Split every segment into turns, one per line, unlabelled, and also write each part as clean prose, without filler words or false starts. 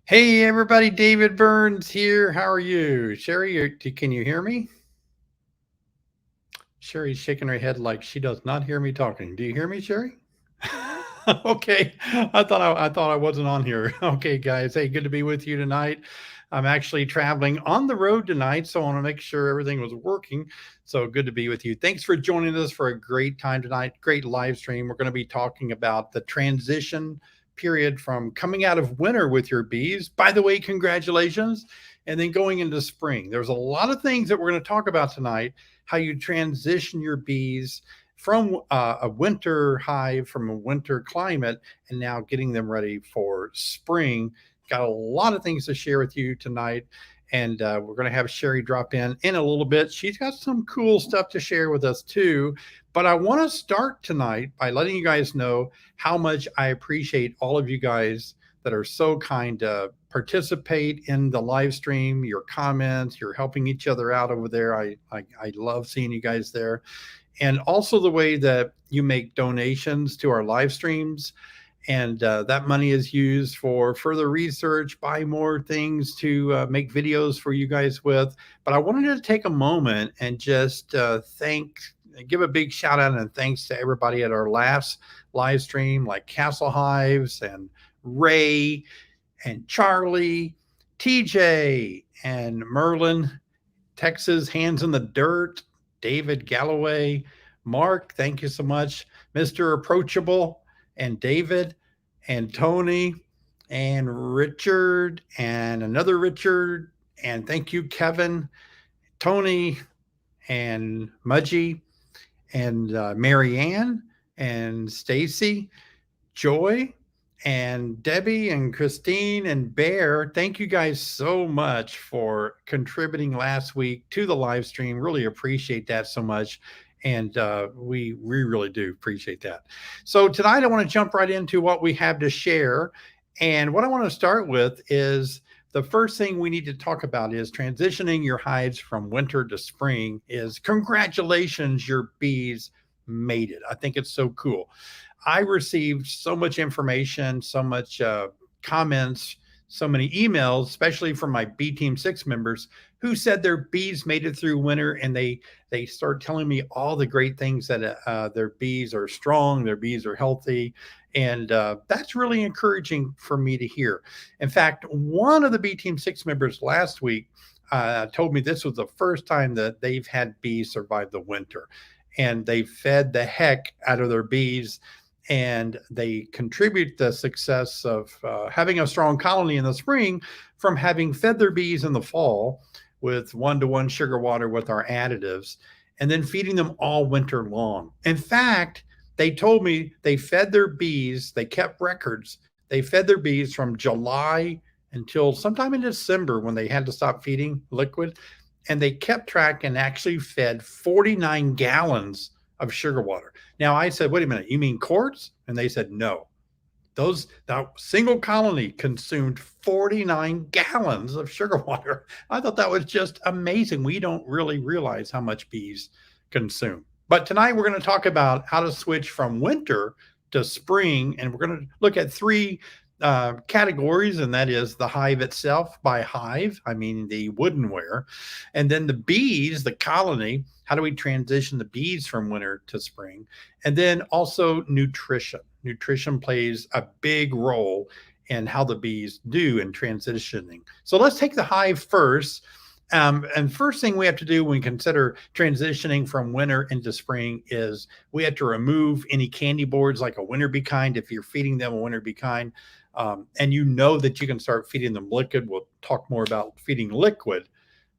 Hey everybody, David Burns here. How are you? Sherry, can you hear me? Sherry's shaking her head like she does not hear me talking. Do you hear me, Sherry? Okay. I thought I wasn't on here. Okay, guys. Hey, good to be with you tonight. I'm actually traveling on the road tonight, so I want to make sure everything was working. So good to be with you. Thanks for joining us for a great time tonight. Great live stream. We're going to be talking about the transition period from coming out of winter with your bees. By the way, congratulations. And then going into spring. There's a lot of things that we're going to talk about tonight, how you transition your bees from a winter hive, from a winter climate, and now getting them ready for spring. Got a lot of things to share with you tonight. And we're going to have Sherry drop in a little bit. She's got some cool stuff to share with us too. But I want to start tonight by letting you guys know how much I appreciate all of you guys that are so kind to participate in the live stream, your comments, you're helping each other out over there. I love seeing you guys there. And also the way that you make donations to our live streams. And that money is used for further research, buy more things to make videos for you guys with. But I wanted to take a moment and just give a big shout out and thanks to everybody at our last live stream, like Castle Hives and Ray and Charlie, TJ and Merlin, Texas Hands in the Dirt, David Galloway, Mark, thank you so much, Mr. Approachable, and David, and Tony, and Richard, and another Richard, and thank you, Kevin, Tony, and Mudgy, and Marianne, and Stacy, Joy, and Debbie and Christine and Bear. Thank you guys so much for contributing last week to the live stream. Really appreciate that so much. And we really do appreciate that. So tonight I want to jump right into what we have to share. And what I want to start with is the first thing we need to talk about is transitioning your hives from winter to spring. Is congratulations, your bees made it. I think it's so cool. I received so much information, so much comments, so many emails, especially from my B Team 6 members who said their bees made it through winter, and they start telling me all the great things that their bees are strong, their bees are healthy, and that's really encouraging for me to hear. In fact, one of the B Team 6 members last week told me this was the first time that they've had bees survive the winter, and they fed the heck out of their bees, and they contribute the success of having a strong colony in the spring from having fed their bees in the fall with 1-to-1 sugar water with our additives, and then feeding them all winter long. In fact, they told me they fed their bees, they kept records, they fed their bees from July until sometime in December when they had to stop feeding liquid, and they kept track and actually fed 49 gallons of sugar water. Now I said, wait a minute, you mean quarts? And they said, no. That single colony consumed 49 gallons of sugar water. I thought that was just amazing. We don't really realize how much bees consume. But tonight we're going to talk about how to switch from winter to spring, and we're going to look at three categories, and that is the hive itself. By hive, I mean the woodenware, and then the bees, the colony. How do we transition the bees from winter to spring? And then also nutrition. Nutrition plays a big role in how the bees do in transitioning. So let's take the hive first. And first thing we have to do when we consider transitioning from winter into spring is we have to remove any candy boards like a winter bee kind. If you're feeding them a winter bee kind, and you know that you can start feeding them liquid, we'll talk more about feeding liquid,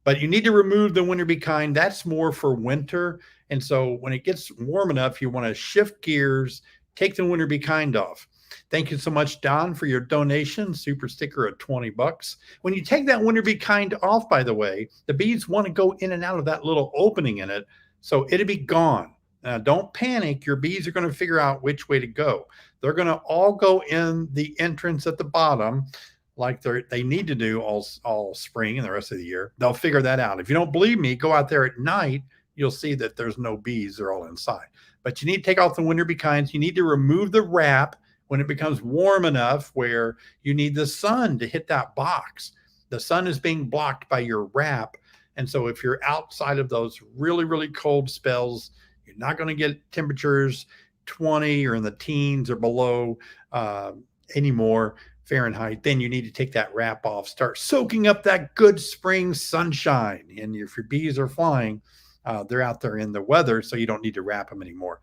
but you need to remove the winter bee kind. That's more for winter. And so when it gets warm enough, you want to shift gears, take the winter bee kind off. Thank you so much, Don, for your donation. Super sticker at $20. When you take that winter bee kind off, by the way, the bees want to go in and out of that little opening in it, so it'll be gone. Don't panic. Your bees are going to figure out which way to go. They're going to all go in the entrance at the bottom, like they need to do all spring and the rest of the year. They'll figure that out. If you don't believe me, go out there at night. You'll see that there's no bees. They're all inside. But you need to take off the winter bee kinds. You need to remove the wrap when it becomes warm enough where you need the sun to hit that box, the sun is being blocked by your wrap. And so if you're outside of those really, really cold spells, you're not going to get temperatures 20 or in the teens or below anymore Fahrenheit. Then you need to take that wrap off, start soaking up that good spring sunshine. And if your bees are flying, they're out there in the weather, so you don't need to wrap them anymore.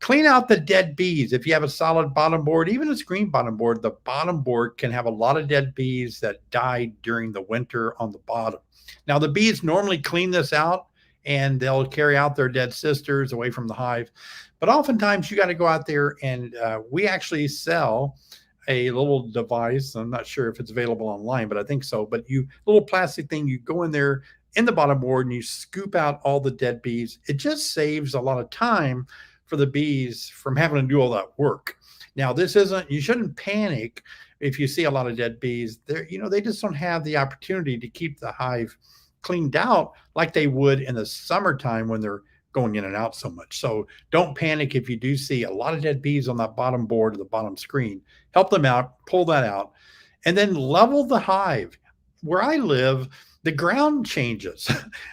Clean out the dead bees. If you have a solid bottom board, even a screen bottom board, the bottom board can have a lot of dead bees that died during the winter on the bottom. Now, the bees normally clean this out and they'll carry out their dead sisters away from the hive. But oftentimes you got to go out there, and we actually sell a little device. I'm not sure if it's available online, but I think so. But little plastic thing, you go in there in the bottom board and you scoop out all the dead bees. It just saves a lot of time for the bees from having to do all that work. Now, you shouldn't panic if you see a lot of dead bees. They just don't have the opportunity to keep the hive cleaned out like they would in the summertime when they're going in and out so much. So don't panic if you do see a lot of dead bees on that bottom board or the bottom screen. Help them out, pull that out, and then level the hive. Where I live, the ground changes.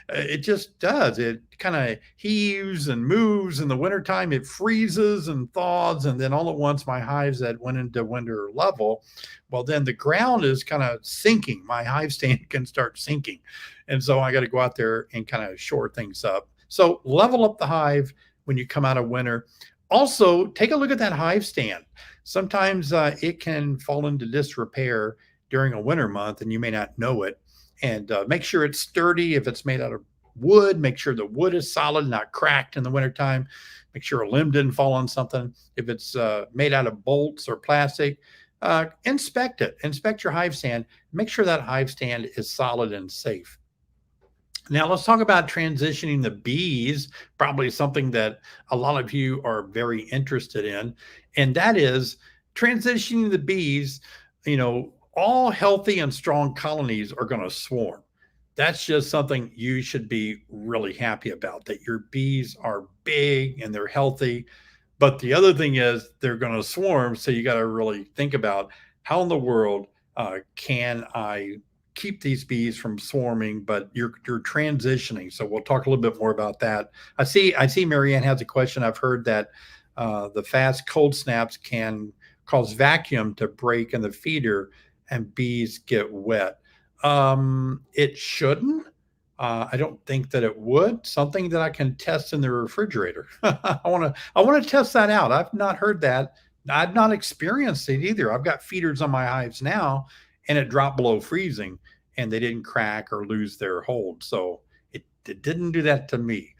It just does. It kind of heaves and moves in the wintertime. It freezes and thaws. And then all at once, my hives that went into winter level, well, then the ground is kind of sinking. My hive stand can start sinking. And so I got to go out there and kind of shore things up. So level up the hive when you come out of winter. Also, take a look at that hive stand. Sometimes it can fall into disrepair during a winter month, and you may not know it. And make sure it's sturdy. If it's made out of wood, make sure the wood is solid, not cracked in the wintertime. Make sure a limb didn't fall on something. If it's made out of bolts or plastic, inspect it. Inspect your hive stand. Make sure that hive stand is solid and safe. Now, let's talk about transitioning the bees, probably something that a lot of you are very interested in. And that is transitioning the bees. All healthy and strong colonies are going to swarm. That's just something you should be really happy about, that your bees are big and they're healthy. But the other thing is they're going to swarm. So you got to really think about how in the world can I keep these bees from swarming, but you're transitioning. So we'll talk a little bit more about that. I see Marianne has a question. I've heard that the fast cold snaps can cause vacuum to break in the feeder and bees get wet. It shouldn't. I don't think that it would. Something that I can test in the refrigerator. I want to test that out. I've not heard that. I've not experienced it either. I've got feeders on my hives now, and it dropped below freezing, and they didn't crack or lose their hold. So it didn't do that to me.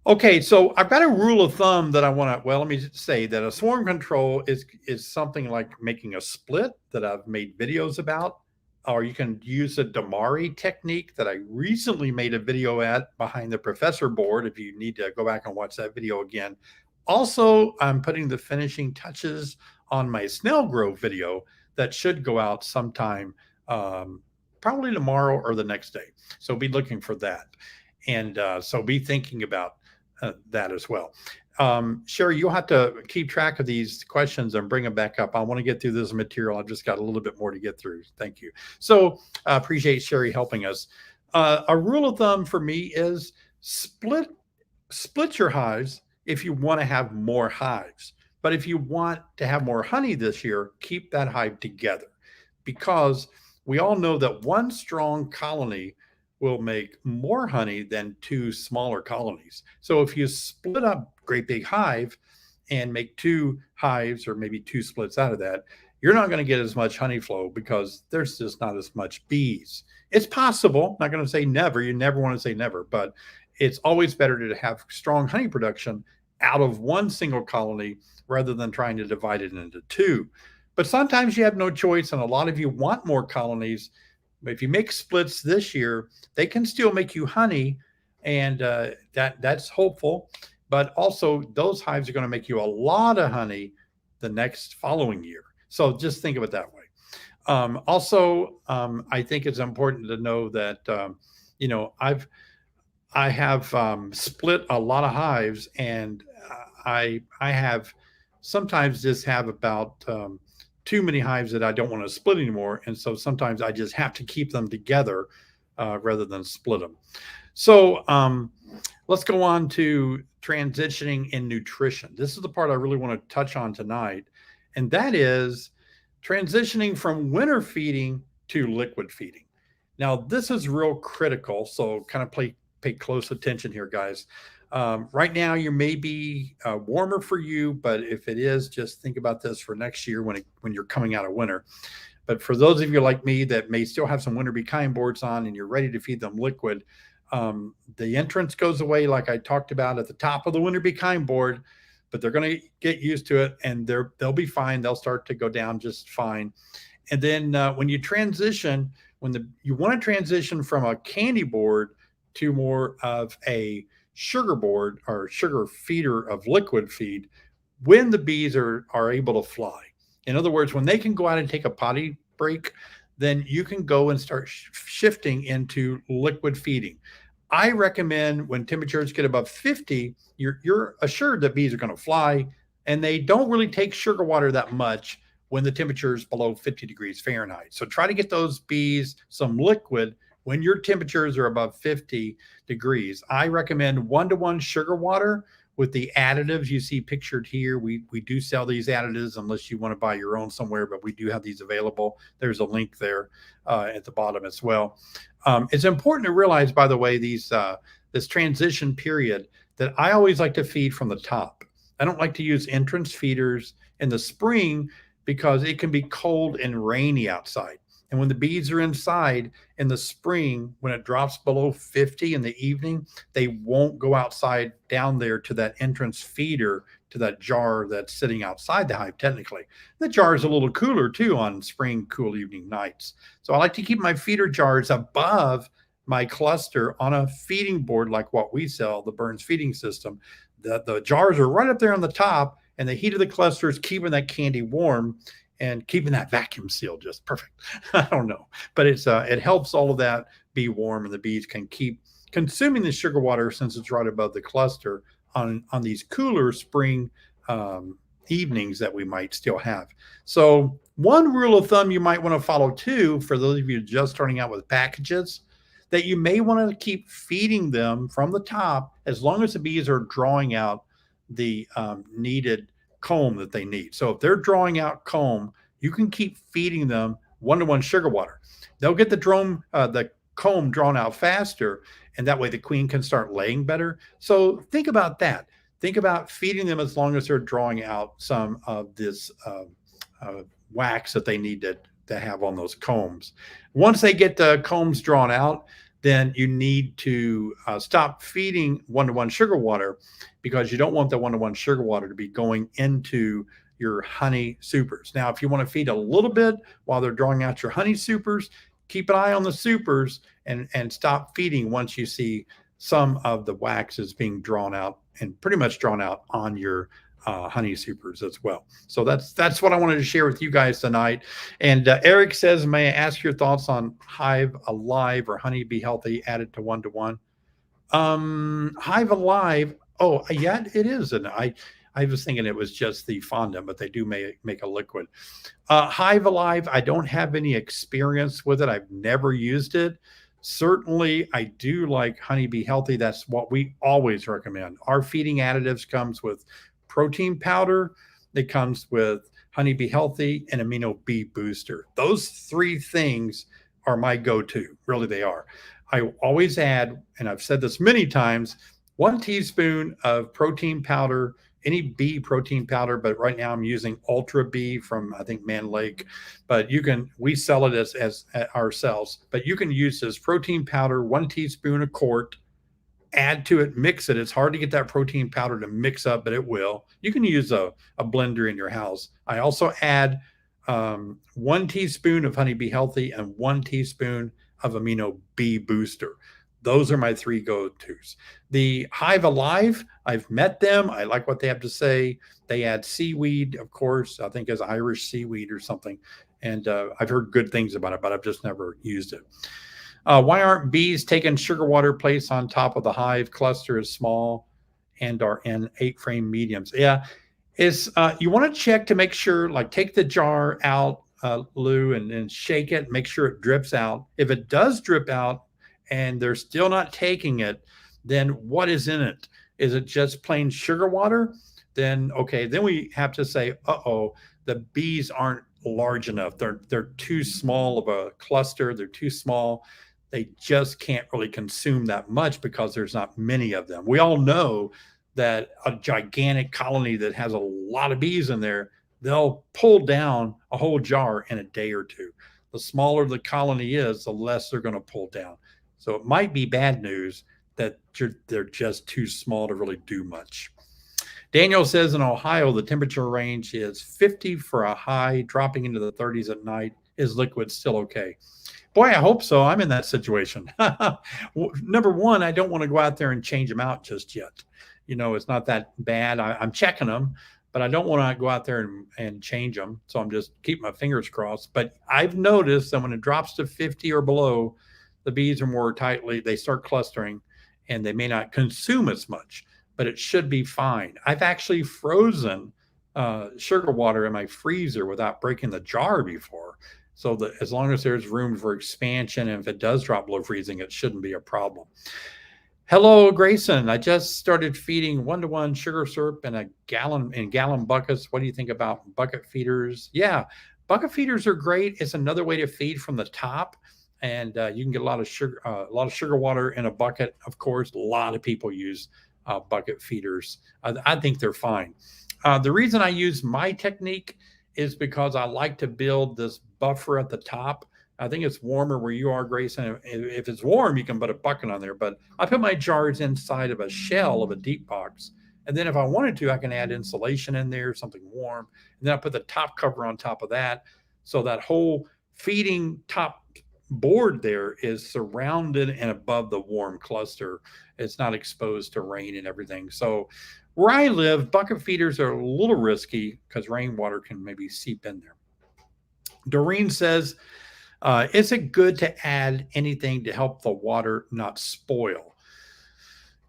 Okay, so I've got a rule of thumb that I want to, let me say that a swarm control is something like making a split that I've made videos about, or you can use a Damari technique that I recently made a video at behind the professor board, if you need to go back and watch that video again. Also, I'm putting the finishing touches on my snail grove video that should go out sometime, probably tomorrow or the next day. So be looking for that. And so be thinking about that as well. Sherry, you'll have to keep track of these questions and bring them back up. I want to get through this material. I've just got a little bit more to get through. Thank you. So I appreciate Sherry helping us. A rule of thumb for me is split your hives if you want to have more hives. But if you want to have more honey this year, keep that hive together, because we all know that one strong colony will make more honey than two smaller colonies. So if you split up great big hive and make two hives or maybe two splits out of that, you're not going to get as much honey flow because there's just not as much bees. It's possible. I'm not going to say never. You never want to say never, but it's always better to have strong honey production out of one single colony rather than trying to divide it into two. But sometimes you have no choice, and a lot of you want more colonies. If you make splits this year, they can still make you honey, and that's hopeful. But also, those hives are going to make you a lot of honey the next following year. So just think of it that way. I think it's important to know that I have split a lot of hives, and I have sometimes just have about too many hives that I don't want to split anymore. And so sometimes I just have to keep them together rather than split them. So let's go on to transitioning in nutrition. This is the part I really want to touch on tonight. And that is transitioning from winter feeding to liquid feeding. Now, this is real critical. So kind of pay close attention here, guys. Right now, you may be warmer for you, but if it is, just think about this for next year when you're coming out of winter. But for those of you like me that may still have some winter bee kind boards on and you're ready to feed them liquid, the entrance goes away, like I talked about at the top of the winter bee kind board, but they're going to get used to it and they'll be fine. They'll start to go down just fine. And then when you transition, you want to transition from a candy board to more of a sugar board or sugar feeder of liquid feed when the bees are able to fly. In other words, when they can go out and take a potty break, then you can go and start shifting into liquid feeding. I recommend when temperatures get above 50, you're assured that bees are going to fly, and they don't really take sugar water that much when the temperature is below 50 degrees Fahrenheit. So try to get those bees some liquid when your temperatures are above 50 degrees. I recommend 1-to-1 sugar water with the additives you see pictured here. We do sell these additives unless you want to buy your own somewhere, but we do have these available. There's a link there at the bottom as well. It's important to realize, by the way, this transition period, that I always like to feed from the top. I don't like to use entrance feeders in the spring because it can be cold and rainy outside. And when the bees are inside in the spring, when it drops below 50 in the evening, they won't go outside down there to that entrance feeder, to that jar that's sitting outside the hive, technically. The jar is a little cooler too on spring, cool evening nights. So I like to keep my feeder jars above my cluster on a feeding board like what we sell, the Burns feeding system. The jars are right up there on the top, and the heat of the cluster is keeping that candy warm and keeping that vacuum seal just perfect. I don't know, but it helps all of that be warm, and the bees can keep consuming the sugar water since it's right above the cluster on these cooler spring evenings that we might still have. So one rule of thumb you might want to follow too, for those of you just starting out with packages, that you may want to keep feeding them from the top as long as the bees are drawing out the needed comb that they need. So if they're drawing out comb, you can keep feeding them 1-to-1 sugar water. They'll get the comb drawn out faster, and that way the queen can start laying better. So think about that. Think about feeding them as long as they're drawing out some of this wax that they need to have on those combs. Once they get the combs drawn out, then you need to stop feeding 1-to-1 sugar water, because you don't want the 1-to-1 sugar water to be going into your honey supers. Now, if you want to feed a little bit while they're drawing out your honey supers, keep an eye on the supers and stop feeding once you see some of the wax is being drawn out and pretty much drawn out on your honey supers as well. So that's what I wanted to share with you guys tonight. And Eric says, may I ask your thoughts on Hive Alive or Honey Be Healthy added to 1-to-1? Hive Alive, oh yeah, it is. And I was thinking it was just the fondant, but they do make a liquid. Hive Alive, I don't have any experience with it. I've never used it. Certainly, I do like Honey Be Healthy. That's what we always recommend. Our feeding additives comes with protein powder. It comes with Honey Be Healthy and Amino B Booster. Those three things are my go-to. Really, they are. I always add, and I've said this many times, 1 teaspoon of protein powder, any bee protein powder, but right now I'm using Ultra Bee from, I think, Man Lake. But we sell it as ourselves, but you can use this protein powder, 1 teaspoon a quart, add to it, mix it. It's hard to get that protein powder to mix up, but it will. You can use a blender in your house. I also add 1 teaspoon of Honey Be Healthy and 1 teaspoon of Amino B Booster. Those are my 3 go-tos. The Hive Alive, I've met them. I like what they have to say. They add seaweed, of course. I think it's Irish seaweed or something. And I've heard good things about it, but I've just never used it. Why aren't bees taking sugar water place on top of the hive? Cluster is small and are in 8-frame mediums. Yeah, is you want to check to make sure, like take the jar out, Lou, and shake it, make sure it drips out. If it does drip out and they're still not taking it, then what is in it? Is it just plain sugar water? Then okay, then we have to say, uh-oh, the bees aren't large enough. They're too small of a cluster. They're too small. They just can't really consume that much because there's not many of them. We all know that a gigantic colony that has a lot of bees in there, they'll pull down a whole jar in a day or two. The smaller the colony is, the less they're going to pull down. So it might be bad news that they're just too small to really do much. Daniel says in Ohio, the temperature range is 50 for a high, dropping into the 30s at night. Is liquid still okay? Boy, I hope so. I'm in that situation. Number one, I don't want to go out there and change them out just yet. It's not that bad. I'm checking them, but I don't want to go out there and change them. So I'm just keeping my fingers crossed. But I've noticed that when it drops to 50 or below, the bees are more tightly, they start clustering and they may not consume as much, but it should be fine. I've actually frozen sugar water in my freezer without breaking the jar before. So that as long as there's room for expansion, and if it does drop below freezing, it shouldn't be a problem. Hello, Grayson. I just started feeding 1-to-1 sugar syrup in gallon buckets. What do you think about bucket feeders? Yeah, bucket feeders are great. It's another way to feed from the top, and you can get a lot of sugar water in a bucket. Of course, a lot of people use bucket feeders. I think they're fine. The reason I use my technique is because I like to build this buffer at the top. I think it's warmer where you are, Grayson. If it's warm, you can put a bucket on there. But I put my jars inside of a shell of a deep box. And then if I wanted to, I can add insulation in there, something warm. And then I put the top cover on top of that. So that whole feeding top board there is surrounded and above the warm cluster. It's not exposed to rain and everything. So where I live, bucket feeders are a little risky because rainwater can maybe seep in there. Doreen says, is it good to add anything to help the water not spoil?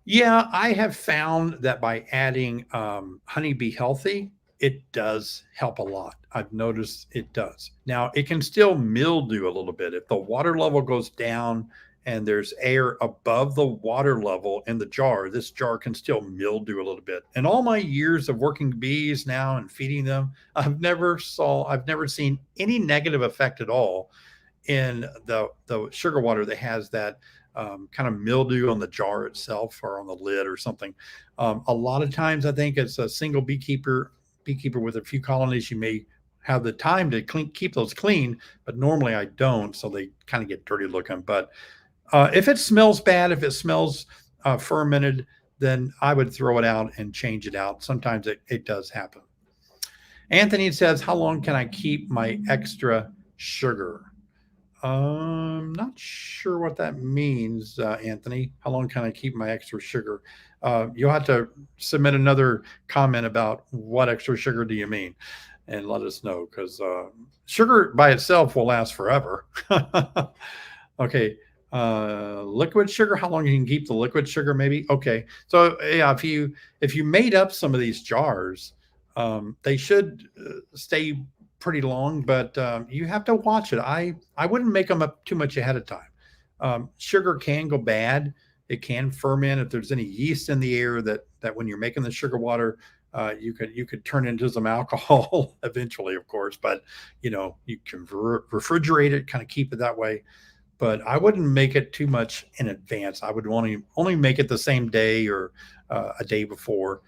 Yeah, I have found that by adding Honey Bee Healthy, it does help a lot. I've noticed it does. Now, it can still mildew a little bit. If the water level goes down and there's air above the water level in the jar, this jar can still mildew a little bit. In all my years of working bees now and feeding them, I've never seen any negative effect at all in the sugar water that has that kind of mildew on the jar itself or on the lid or something. A lot of times, I think it's a single beekeeper with a few colonies. You may have the time to keep those clean, but normally I don't, so they kind of get dirty looking. But if it smells bad, if it smells fermented, then I would throw it out and change it out. Sometimes it does happen. Anthony says, how long can I keep my extra sugar? Not sure what that means, Anthony. How long can I keep my extra sugar? You'll have to submit another comment about what extra sugar do you mean, and let us know, because sugar by itself will last forever. Okay. Liquid sugar, how long you can keep the liquid sugar, maybe? Okay. So yeah, if you made up some of these jars, they should stay pretty long, but you have to watch it. I wouldn't make them up too much ahead of time. Sugar can go bad. It can ferment if there's any yeast in the air that when you're making the sugar water, you could turn into some alcohol eventually, of course. But you can refrigerate it, kind of keep it that way. But I wouldn't make it too much in advance. I would only make it the same day or a day before.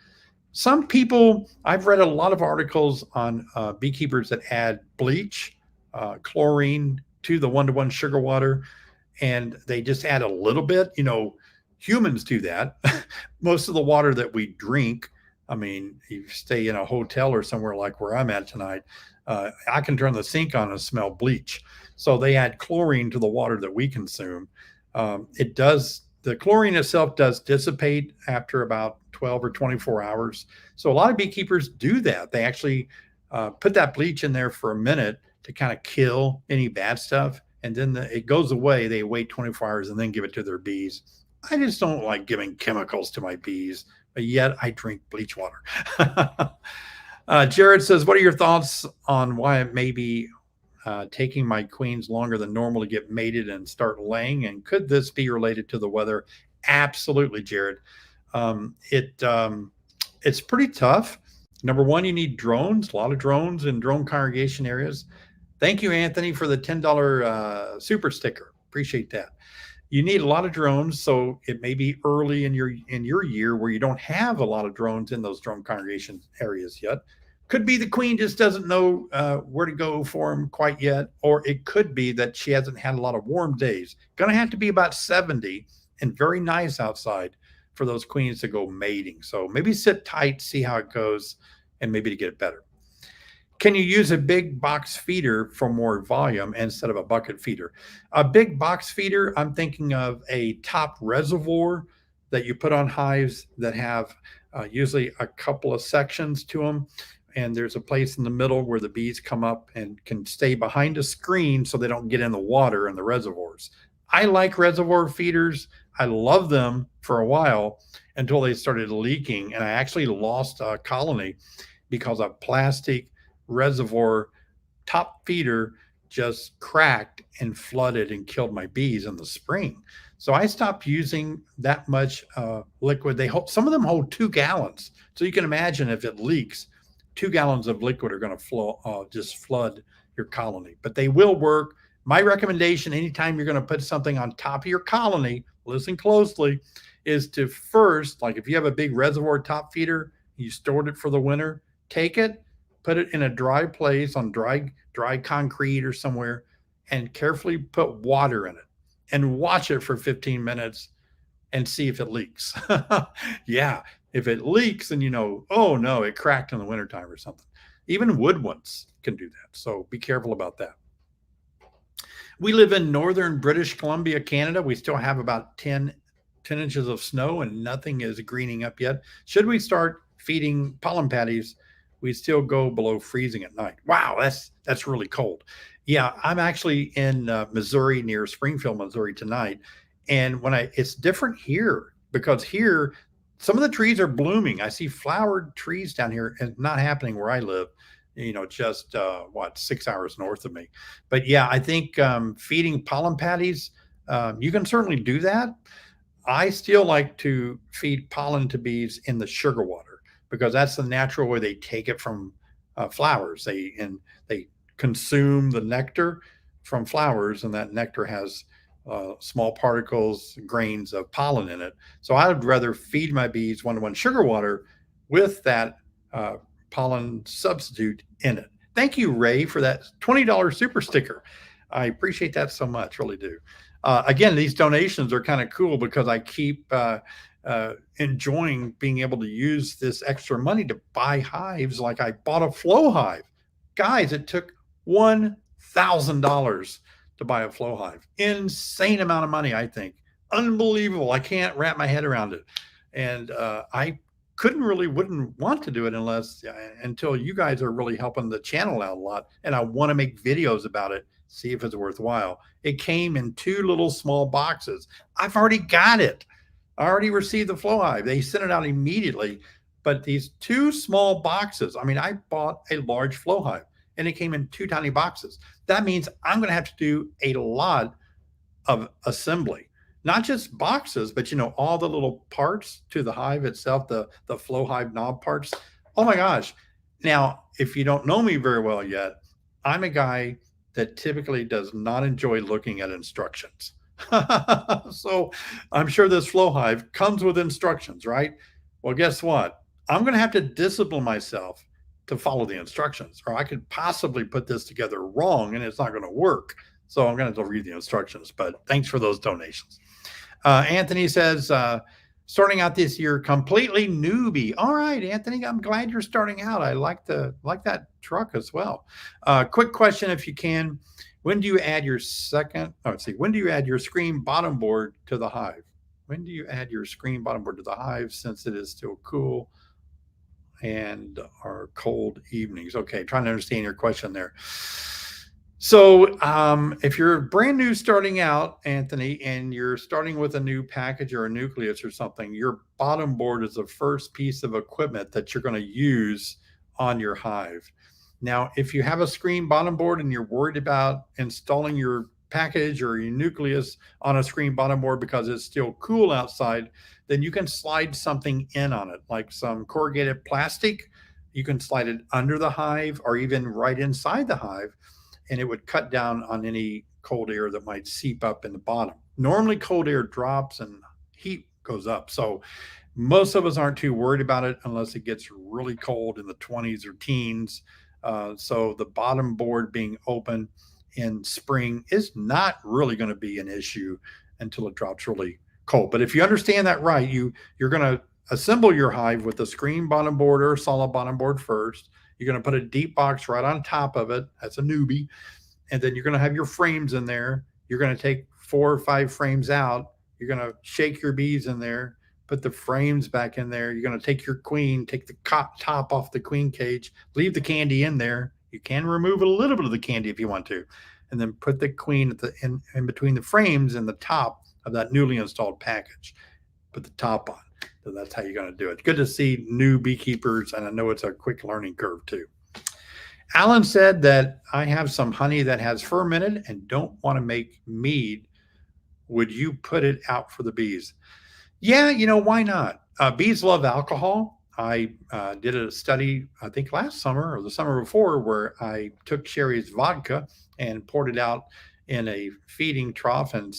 Some people, I've read a lot of articles on beekeepers that add bleach, chlorine to the 1-to-1 sugar water, and they just add a little bit. Humans do that. Most of the water that we drink, I mean, you stay in a hotel or somewhere like where I'm at tonight, I can turn the sink on and smell bleach. So they add chlorine to the water that we consume. The chlorine itself does dissipate after about 12 or 24 hours. So a lot of beekeepers do that. They actually put that bleach in there for a minute to kind of kill any bad stuff. And then it goes away. They wait 24 hours and then give it to their bees. I just don't like giving chemicals to my bees, but yet I drink bleach water. Jared says, what are your thoughts on why it may be taking my queens longer than normal to get mated and start laying? And could this be related to the weather? Absolutely, Jared. It's pretty tough. Number one, you need drones, a lot of drones in drone congregation areas. Thank you, Anthony, for the $10 super sticker. Appreciate that. You need a lot of drones, so it may be early in your year where you don't have a lot of drones in those drone congregation areas yet. Could be the queen just doesn't know where to go for them quite yet, or it could be that she hasn't had a lot of warm days. Going to have to be about 70 and very nice outside for those queens to go mating. So maybe sit tight, see how it goes, and maybe to get it better. Can you use a big box feeder for more volume instead of a bucket feeder? A big box feeder, I'm thinking of a top reservoir that you put on hives that have usually a couple of sections to them. And there's a place in the middle where the bees come up and can stay behind a screen so they don't get in the water in the reservoirs. I like reservoir feeders. I love them for a while until they started leaking. And I actually lost a colony because a plastic reservoir top feeder just cracked and flooded and killed my bees in the spring. So I stopped using that much liquid. Some of them hold 2 gallons. So you can imagine if it leaks, 2 gallons of liquid are going to just flood your colony. But they will work. My recommendation, anytime you're going to put something on top of your colony, listen closely, is to first, like if you have a big reservoir top feeder, you stored it for the winter, take it, put it in a dry place on dry concrete or somewhere, and carefully put water in it and watch it for 15 minutes and see if it leaks. Yeah, if it leaks, then you know, oh no, it cracked in the wintertime or something. Even wood ones can do that. So be careful about that. We live in northern British Columbia, Canada. We still have about 10 inches of snow and nothing is greening up yet. Should we start feeding pollen patties? We still go below freezing at night. Wow, that's really cold. Yeah, I'm actually in Missouri, near Springfield, Missouri tonight, and it's different here because here some of the trees are blooming. I see flowered trees down here, and not happening where I live. Just 6 hours north of me. But yeah, I think feeding pollen patties, you can certainly do that. I still like to feed pollen to bees in the sugar water because that's the natural way they take it from flowers. They consume the nectar from flowers, and that nectar has small particles, grains of pollen in it. So I would rather feed my bees one-to-one sugar water with that pollen substitute in it. Thank you, Ray, for that $20 super sticker. I appreciate that so much, really do. Again, these donations are kind of cool because I keep enjoying being able to use this extra money to buy hives. Like I bought a flow hive. Guys, it took $1,000 to buy a flow hive. Insane amount of money, I think. Unbelievable. I can't wrap my head around it. And I wouldn't want to do it until you guys are really helping the channel out a lot. And I want to make videos about it, see if it's worthwhile. It came in 2 little small boxes. I've already got it. I already received the flow hive. They sent it out immediately. But these 2 small boxes, I mean, I bought a large flow hive and it came in 2 tiny boxes. That means I'm going to have to do a lot of assembly, not just boxes, but all the little parts to the hive itself, the flow hive knob parts. Oh my gosh. Now, if you don't know me very well yet, I'm a guy that typically does not enjoy looking at instructions. So I'm sure this flow hive comes with instructions, right? Well, guess what? I'm going to have to discipline myself to follow the instructions, or I could possibly put this together wrong and it's not going to work. So I'm going to have to read the instructions, but thanks for those donations. Anthony says, starting out this year, completely newbie. All right, Anthony, I'm glad you're starting out. I like that truck as well. Quick question, if you can. When do you add your when do you add your screen bottom board to the hive? When do you add your screen bottom board to the hive since it is still cool and are cold evenings? Okay, trying to understand your question there. So if you're brand new starting out, Anthony, and you're starting with a new package or a nucleus or something, your bottom board is the first piece of equipment that you're going to use on your hive. Now, if you have a screen bottom board and you're worried about installing your package or your nucleus on a screen bottom board because it's still cool outside, then you can slide something in on it, like some corrugated plastic. You can slide it under the hive or even right inside the hive, and it would cut down on any cold air that might seep up in the bottom. Normally, cold air drops and heat goes up. So most of us aren't too worried about it unless it gets really cold in the 20s or teens. So the bottom board being open in spring is not really going to be an issue until it drops really cold. But if you understand that right, you're going to assemble your hive with a screen bottom board or a solid bottom board first. You're going to put a deep box right on top of it. That's a newbie. And then you're going to have your frames in there. You're going to take 4 or 5 frames out. You're going to shake your bees in there, put the frames back in there. You're going to take your queen, take the top off the queen cage, leave the candy in there. You can remove a little bit of the candy if you want to, and then put the queen at in between the frames and the top of that newly installed package. Put the top on. So that's how you're going to do it. Good to see new beekeepers, and I know it's a quick learning curve too. Alan said that I have some honey that has fermented and don't want to make mead. Would you put it out for the bees? Yeah, why not? Bees love alcohol. I did a study, I think last summer or the summer before, where I took Sherry's vodka and poured it out in a feeding trough and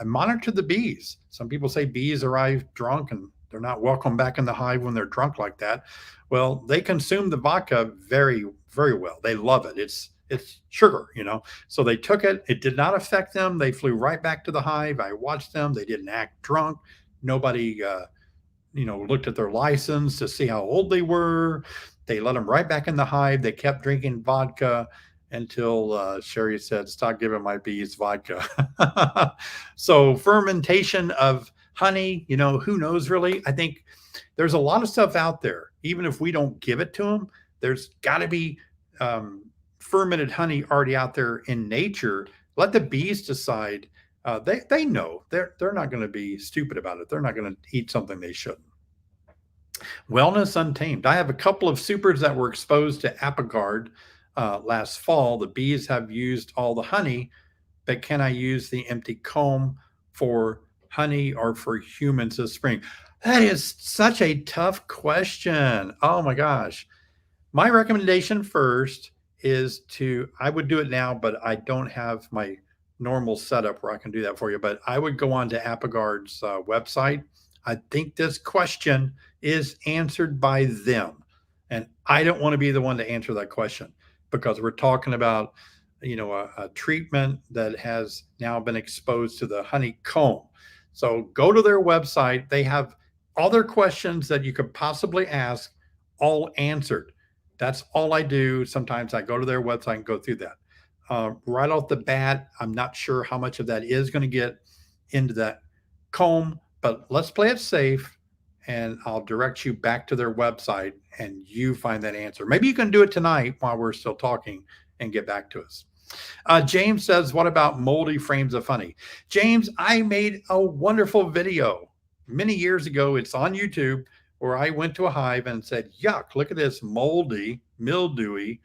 monitored the bees. Some people say bees arrive drunk and they're not welcome back in the hive when they're drunk like that. Well, they consume the vodka very, very well. They love it. It's sugar, So they took it. It did not affect them. They flew right back to the hive. I watched them. They didn't act drunk. Nobody, looked at their license to see how old they were. They let them right back in the hive. They kept drinking vodka until Sherry said, "Stop giving my bees vodka." So fermentation of honey, who knows really? I think there's a lot of stuff out there. Even if we don't give it to them, there's got to be fermented honey already out there in nature. Let the bees decide. They know they're not going to be stupid about it. They're not going to eat something they shouldn't. Wellness Untamed. I have a couple of supers that were exposed to Apigard last fall. The bees have used all the honey, but can I use the empty comb for honey or for humans this spring? That is such a tough question. Oh my gosh. My recommendation first is I would do it now, but I don't have my normal setup where I can do that for you. But I would go on to Apigard's website. I think this question is answered by them. And I don't want to be the one to answer that question because we're talking about, a treatment that has now been exposed to the honeycomb. So go to their website. They have all their questions that you could possibly ask all answered. That's all I do. Sometimes I go to their website and go through that. Right off the bat, I'm not sure how much of that is going to get into that comb, but let's play it safe and I'll direct you back to their website and you find that answer. Maybe you can do it tonight while we're still talking and get back to us. James says, what about moldy frames of honey? James, I made a wonderful video many years ago. It's on YouTube where I went to a hive and said, yuck, look at this moldy, mildewy,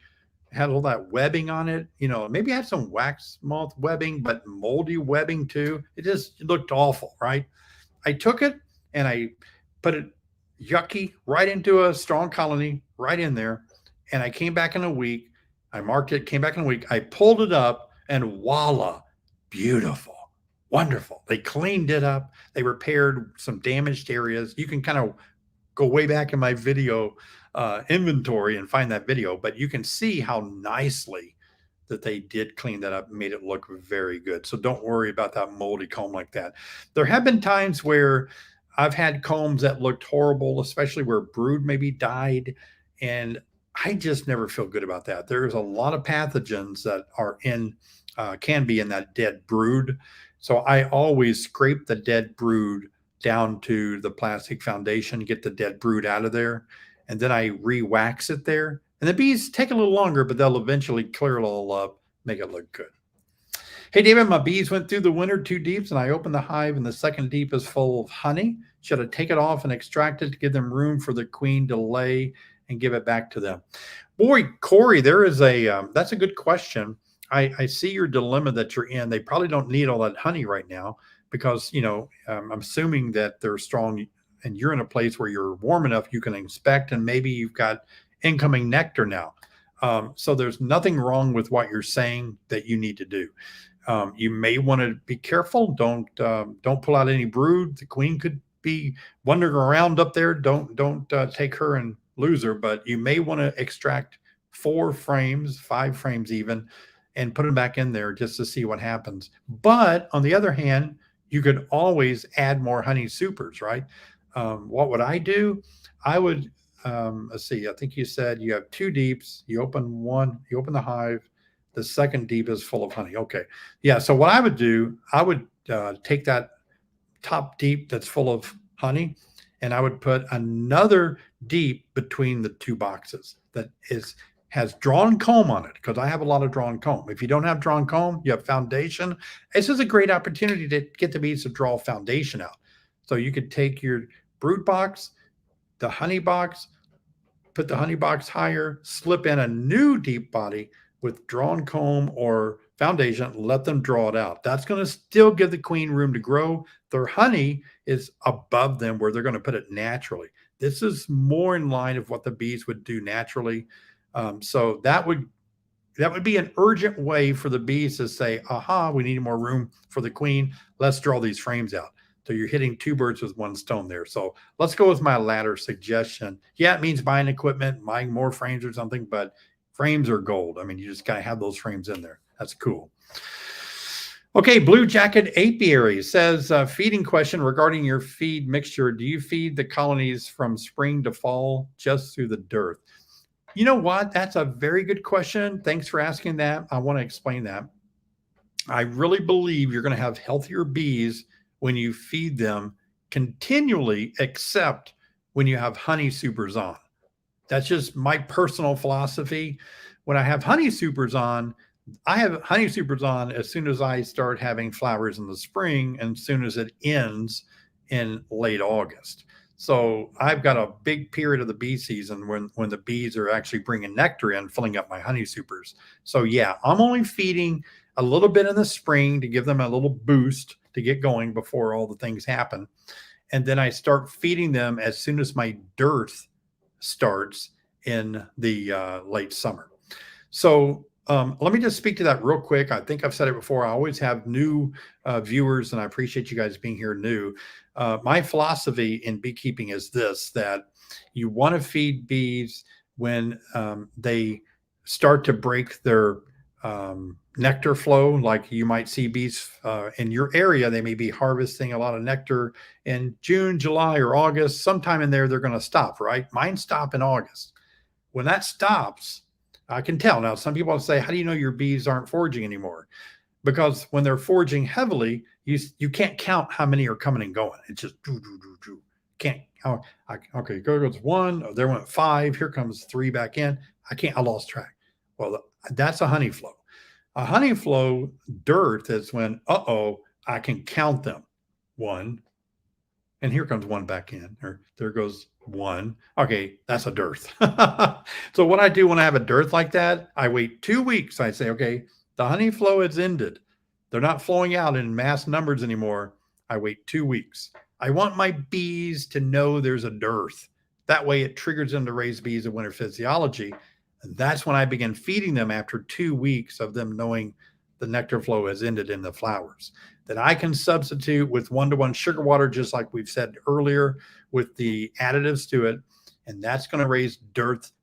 had all that webbing on it. Maybe it had some wax moth webbing, but moldy webbing too. It looked awful, right? I took it and I put it yucky right into a strong colony right in there. And I came back in a week. I marked it, came back in a week. I pulled it up and voila, beautiful, wonderful. They cleaned it up. They repaired some damaged areas. You can kind of go way back in my video inventory and find that video, but you can see how nicely that they did clean that up and made it look very good. So don't worry about that moldy comb like that. There have been times where I've had combs that looked horrible, especially where brood maybe died. And I just never feel good about that. There's a lot of pathogens that are can be in that dead brood. So I always scrape the dead brood down to the plastic foundation, get the dead brood out of there. And then I re-wax it there. And the bees take a little longer, but they'll eventually clear it all up, make it look good. Hey, David, my bees went through the winter 2 deeps and I opened the hive and the second deep is full of honey. Should I take it off and extract it to give them room for the queen to lay and give it back to them. Boy, Corey, there is that's a good question. I see your dilemma that you're in. They probably don't need all that honey right now because, I'm assuming that they're strong and you're in a place where you're warm enough you can inspect, and maybe you've got incoming nectar now. So there's nothing wrong with what you're saying that you need to do. You may want to be careful. Don't pull out any brood. The queen could be wandering around up there. Don't take her and lose her. But you may want to extract 4 frames, 5 frames even, and put them back in there just to see what happens. But on the other hand, you could always add more honey supers, right? What would I do? I would, let's see, I think you said you have 2 deeps. You open one, you open the hive. The second deep is full of honey. Okay. Yeah. So what I would do, I would take that top deep that's full of honey, and I would put another deep between the 2 boxes that has drawn comb on it, because I have a lot of drawn comb. If you don't have drawn comb, you have foundation. This is a great opportunity to get the bees to draw foundation out. So you could take your brood box, the honey box, put the honey box higher, slip in a new deep body with drawn comb or foundation, let them draw it out. That's going to still give the queen room to grow. Their honey is above them where they're going to put it naturally. This is more in line of what the bees would do naturally. So that would be an urgent way for the bees to say, aha, we need more room for the queen. Let's draw these frames out. So you're hitting 2 birds with 1 stone there. So let's go with my latter suggestion. Yeah, it means buying equipment, buying more frames or something, but frames are gold. I mean, you just got to have those frames in there. That's cool. Okay, Blue Jacket Apiary says, feeding question regarding your feed mixture. Do you feed the colonies from spring to fall just through the dearth? You know what? That's a very good question. Thanks for asking that. I want to explain that. I really believe you're going to have healthier bees when you feed them continually, except when you have honey supers on. That's just my personal philosophy. When I have honey supers on, I have honey supers on as soon as I start having flowers in the spring and as soon as it ends in late August. So I've got a big period of the bee season when the bees are actually bringing nectar in, filling up my honey supers. So yeah, I'm only feeding a little bit in the spring to give them a little boost to get going before all the things happen. And then I start feeding them as soon as my dearth starts in the late summer. So let me just speak to that real quick. I think I've said it before. I always have new viewers, and I appreciate you guys being here new. My philosophy in beekeeping is this, that you want to feed bees when they start to break their nectar flow. Like you might see bees in your area, they may be harvesting a lot of nectar in June, July, or August. Sometime in there, they're going to stop, right? Mine stop in August. When that stops, I can tell. Now, some people say, how do you know your bees aren't foraging anymore? Because when they're foraging heavily, you can't count how many are coming and going. It's just can't. Oh, okay, goes 1. Oh, there went 5. Here comes 3 back in. I lost track. Well, that's a honey flow. A honey flow dearth is when, I can count them. 1. And here comes 1 back in, or there goes 1. Okay, that's a dearth. So what I do when I have a dearth like that, I wait 2 weeks. I say, okay, the honey flow has ended. They're not flowing out in mass numbers anymore. I wait 2 weeks. I want my bees to know there's a dearth. That way it triggers them to raise bees of winter physiology. And that's when I begin feeding them after 2 weeks of them knowing the nectar flow has ended in the flowers. Then I can substitute with 1-to-1 sugar water, just like we've said earlier, with the additives to it. And that's going to raise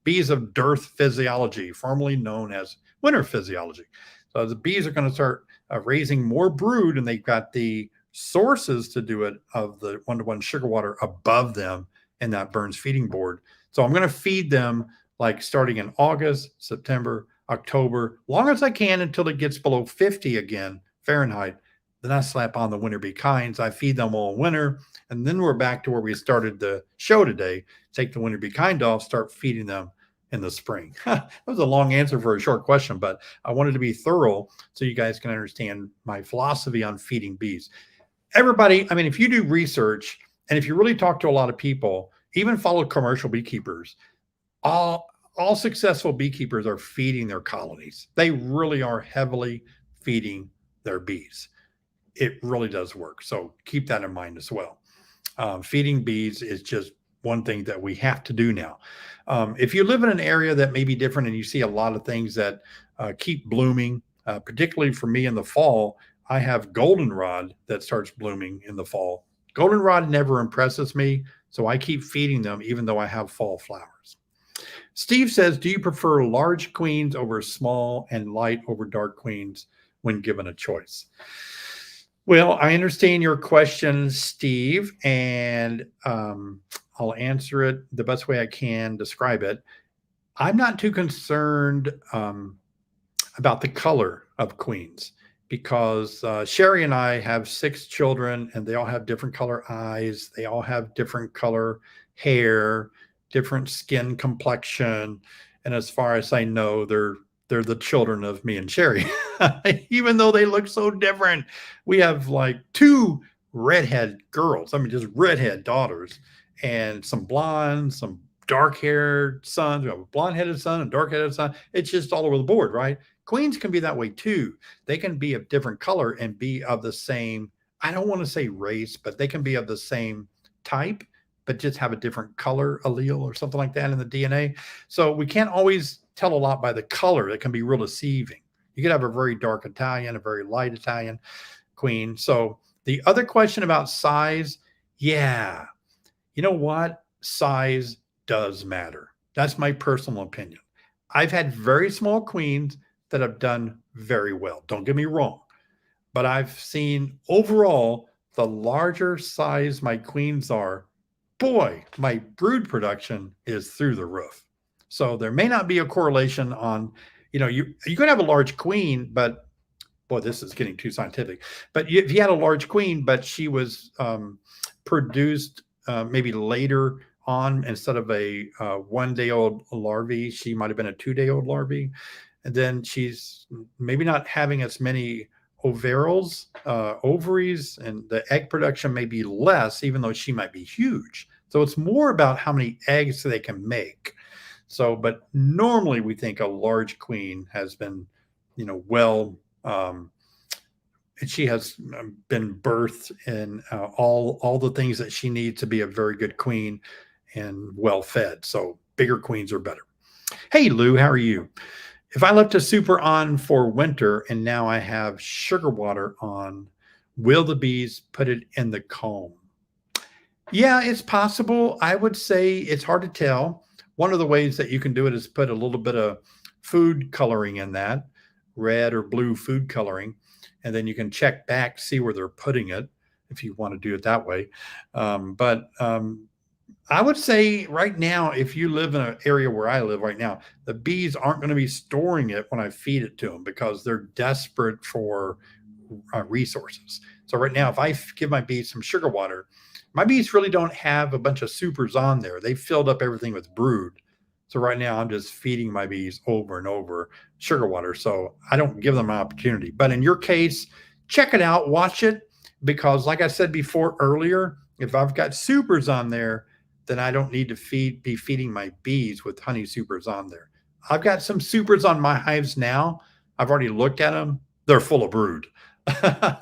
bees of dearth physiology, formerly known as winter physiology. So the bees are going to start raising more brood, and they've got the sources to do it of the 1-to-1 sugar water above them in that Burns feeding board. So I'm going to feed them like starting in August, September, October, long as I can until it gets below 50 again, Fahrenheit. Then I slap on the winter bee kinds. I feed them all winter. And then we're back to where we started the show today. Take the winter bee kind off, start feeding them in the spring. That was a long answer for a short question, but I wanted to be thorough so you guys can understand my philosophy on feeding bees. Everybody, I mean, if you do research and if you really talk to a lot of people, even follow commercial beekeepers, all successful beekeepers are feeding their colonies. They really are heavily feeding their bees. It really does work. So keep that in mind as well. Feeding bees is just one thing that we have to do now. If you live in an area that may be different and you see a lot of things that keep blooming, particularly for me in the fall, I have goldenrod that starts blooming in the fall. Goldenrod never impresses me, so I keep feeding them even though I have fall flowers. Steve says, do you prefer large queens over small and light over dark queens when given a choice? Well, I understand your question, Steve, and I'll answer it the best way I can describe it. I'm not too concerned about the color of queens because Sherry and I have 6 children and they all have different color eyes. They all have different color hair, different skin complexion. And as far as I know, they're the children of me and Sherry, even though they look so different. We have like 2 redhead girls. I mean, just redhead daughters and some blondes, some dark haired sons. We have a blonde headed son and dark headed son. It's just all over the board, right? Queens can be that way too. They can be of different color and be of the same, I don't want to say race, but they can be of the same type, but just have a different color allele or something like that in the DNA. So we can't always tell a lot by the color. It can be real deceiving. You could have a very dark Italian, a very light Italian queen. So the other question about size, yeah, you know what? Size does matter. That's my personal opinion. I've had very small queens that have done very well. Don't get me wrong. But I've seen overall, the larger size my queens are, boy, my brood production is through the roof. So there may not be a correlation on, you could have a large queen, but boy, this is getting too scientific. But if you had a large queen, but she was produced maybe later on, instead of a 1-day-old larvae, she might have been a 2-day-old larvae. And then she's maybe not having as many ovaries, and the egg production may be less, even though she might be huge. So it's more about how many eggs they can make. So, but normally we think a large queen has been, she has been birthed in all the things that she needs to be a very good queen and well fed. So bigger queens are better. Hey, Lou, how are you? If I left a super on for winter and now I have sugar water on, will the bees put it in the comb? Yeah, it's possible. I would say it's hard to tell. One of the ways that you can do it is put a little bit of food coloring in that, red or blue food coloring, and then you can check back, see where they're putting it if you want to do it that way. But I would say right now, if you live in an area where I live right now, the bees aren't going to be storing it when I feed it to them because they're desperate for resources. So right now, if I give my bees some sugar water, my bees really don't have a bunch of supers on there. They filled up everything with brood. So right now I'm just feeding my bees over and over sugar water. So I don't give them an opportunity. But in your case, check it out, watch it, because like I said before earlier, if I've got supers on there, then I don't need to be feeding my bees with honey supers on there. I've got some supers on my hives now. I've already looked at them. They're full of brood.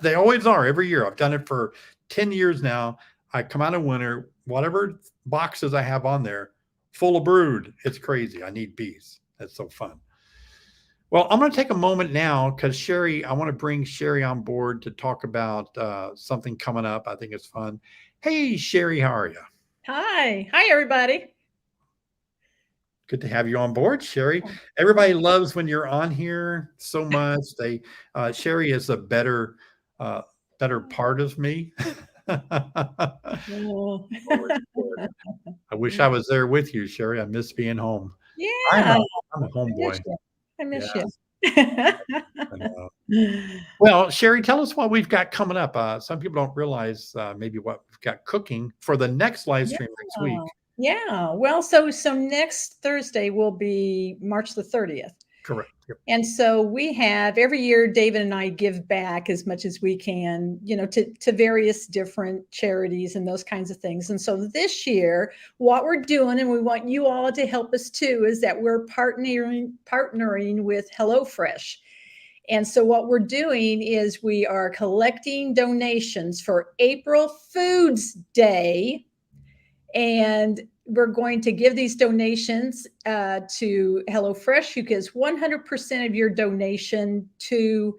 They always are every year. I've done it for 10 years now. I come out of winter, whatever boxes I have on there, full of brood. It's crazy. I need bees. That's so fun. Well, I'm going to take a moment now because Sherry, I want to bring Sherry on board to talk about something coming up. I think it's fun. Hey, Sherry, how are you?
Hi. Hi, everybody.
Good to have you on board, Sherry. Everybody loves when you're on here so much. Sherry is a better part of me.
Oh.
I wish I was there with you, Sherry. I miss being home. I'm
Yeah.
a homeboy.
I miss
Yeah,
you.
Well, Sherry, tell us what we've got coming up. Some people don't realize maybe what we've got cooking for the next live stream next week.
Yeah. Well, so next Thursday will be March the 30th.
Correct. Yep.
And so we have every year, David and I give back as much as we can, to various different charities and those kinds of things. And so this year, what we're doing, and we want you all to help us too, is that we're partnering with HelloFresh. And so what we're doing is we are collecting donations for April Foods Day. And we're going to give these donations to HelloFresh. You gives 100% of your donation to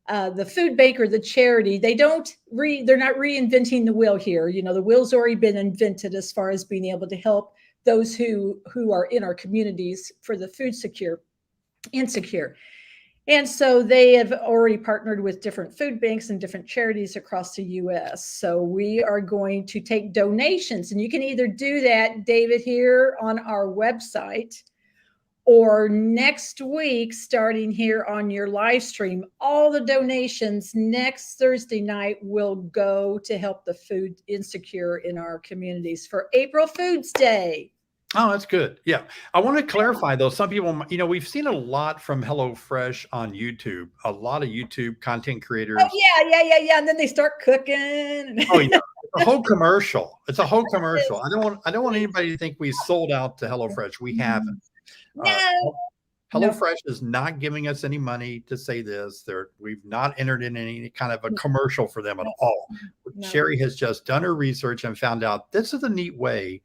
the food bank or the charity. They're not reinventing the wheel here. The wheel's already been invented as far as being able to help those who are in our communities for the food insecure. And so they have already partnered with different food banks and different charities across the U.S. So we are going to take donations, and you can either do that, David, here on our website, or next week, starting here on your live stream. All the donations next Thursday night will go to help the food insecure in our communities for April Foods Day.
Oh, that's good. Yeah. I want to clarify though. Some people, we've seen a lot from HelloFresh on YouTube, a lot of YouTube content creators.
Oh, yeah. And then they start cooking.
Oh yeah. It's a whole commercial. It's a whole commercial. I don't want anybody to think we sold out to HelloFresh. We haven't.
No.
HelloFresh is not giving us any money to say this. We've not entered in any kind of a commercial for them at all. No. Sherry has just done her research and found out this is a neat way